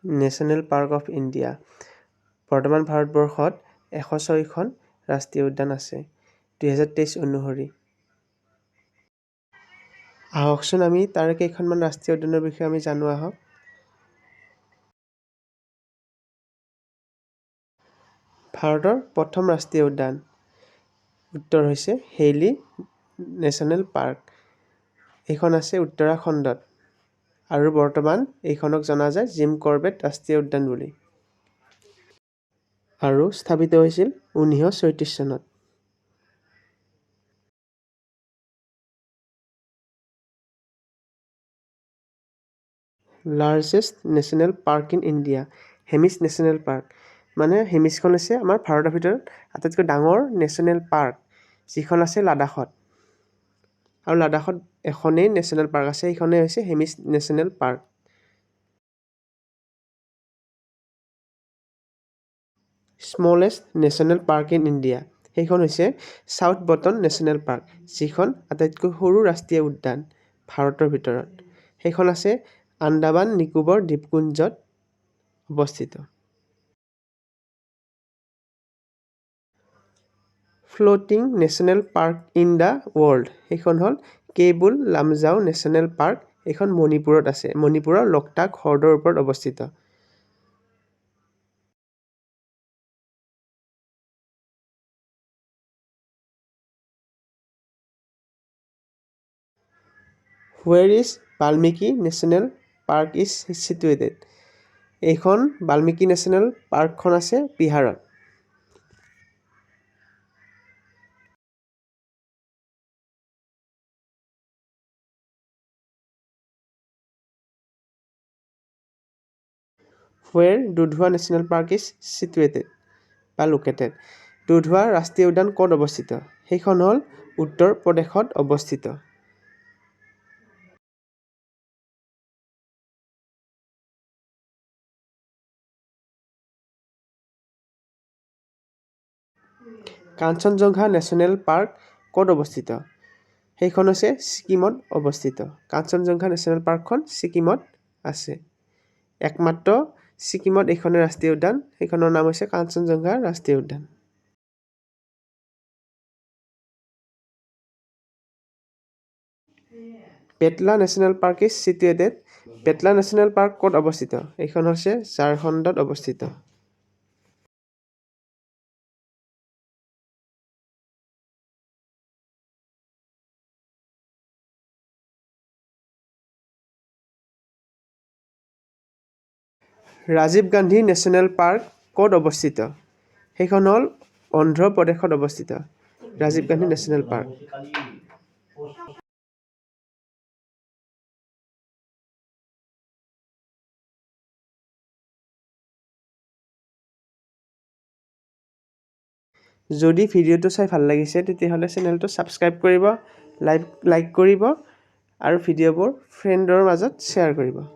National park of India. বৰ্তমান ভাৰতবৰ্ষত 106খন ৰাষ্ট্ৰীয় উদ্যান আছে 2023 অনুসৰি। আহকচোন আমি তাৰে কেইখনমান ৰাষ্ট্ৰীয় উদ্যানৰ বিষয়ে আমি জানো আহক। ভাৰতৰ প্ৰথম ৰাষ্ট্ৰীয় উদ্যান উত্তৰ হৈছে হেইলি নেশ্যনেল পাৰ্ক। এইখন আছে উত্তৰাখণ্ডত আৰু বৰ্তমান এইখনক জনা যায় জিম কৰবেট ৰাষ্ট্ৰীয় উদ্যান বুলি আৰু স্থাপিত হৈছিল 1936 চনত। Largest national park in India, Hemis national park. মানে হেমিছখন হৈছে আমাৰ ভাৰতৰ ভিতৰত আটাইতকৈ ডাঙৰ নেশ্যনেল পাৰ্ক, যিখন আছে লাডাখত। আৰু লাডাখত এখনেই নেশ্যনেল পাৰ্ক আছে, সেইখনেই হৈছে Hemis national park. Smallest national park in India, সেইখন হৈছে চাউথ বটন নেশ্যনেল পাৰ্ক, যিখন আটাইতকৈ সৰু ৰাষ্ট্ৰীয় উদ্যান ভাৰতৰ ভিতৰত। সেইখন আছে আন্দামান নিকোবৰ দ্বীপপুঞ্জত অৱস্থিত। Floating national park in the world, সেইখন হ'ল কেইবুল লামজাও নেশ্যনেল পাৰ্ক। এইখন মণিপুৰত আছে, মণিপুৰৰ লোকটাক হ্ৰদৰ ওপৰত অৱস্থিত। Where is Valmiki national park is situated, এইখন বাল্মীকি নেশ্যনেল পাৰ্কখন আছে বিহাৰত। Where Dudhwa national park is situated বা লোকেটেড, দুধৱা ৰাষ্ট্ৰীয় উদ্যান ক'ত অৱস্থিত? সেইখন হ'ল উত্তৰ প্ৰদেশত অৱস্থিত। কাঞ্চনজংঘা নেশ্যনেল পাৰ্ক ক'ত অৱস্থিত? সেইখন হৈছে ছিকিমত অৱস্থিত। কাঞ্চনজংঘা নেশ্যনেল পাৰ্কখন ছিকিমত আছে। একমাত্ৰ ছিকিমত এইখনে ৰাষ্ট্ৰীয় উদ্যান, সেইখনৰ নাম হৈছে কাঞ্চনজংঘা ৰাষ্ট্ৰীয় উদ্যান। Petla national park is situated, Petla national park ক'ত অৱস্থিত? এইখন হৈছে ঝাৰখণ্ডত অৱস্থিত। ৰাজীৱ গান্ধী নেশ্যনেল পাৰ্ক ক'ত অৱস্থিত? সেইখন হ'ল অন্ধ্ৰ প্ৰদেশত অৱস্থিত, ৰাজীৱ গান্ধী নেশ্যনেল পাৰ্ক। যদি ভিডিঅ'টো চাই ভাল লাগিছে তেতিয়াহ'লে চেনেলটো ছাবস্ক্ৰাইব কৰিব, লাইক কৰিব আৰু ভিডিঅ'বোৰ ফ্ৰেণ্ডৰ মাজত শ্বেয়াৰ কৰিব।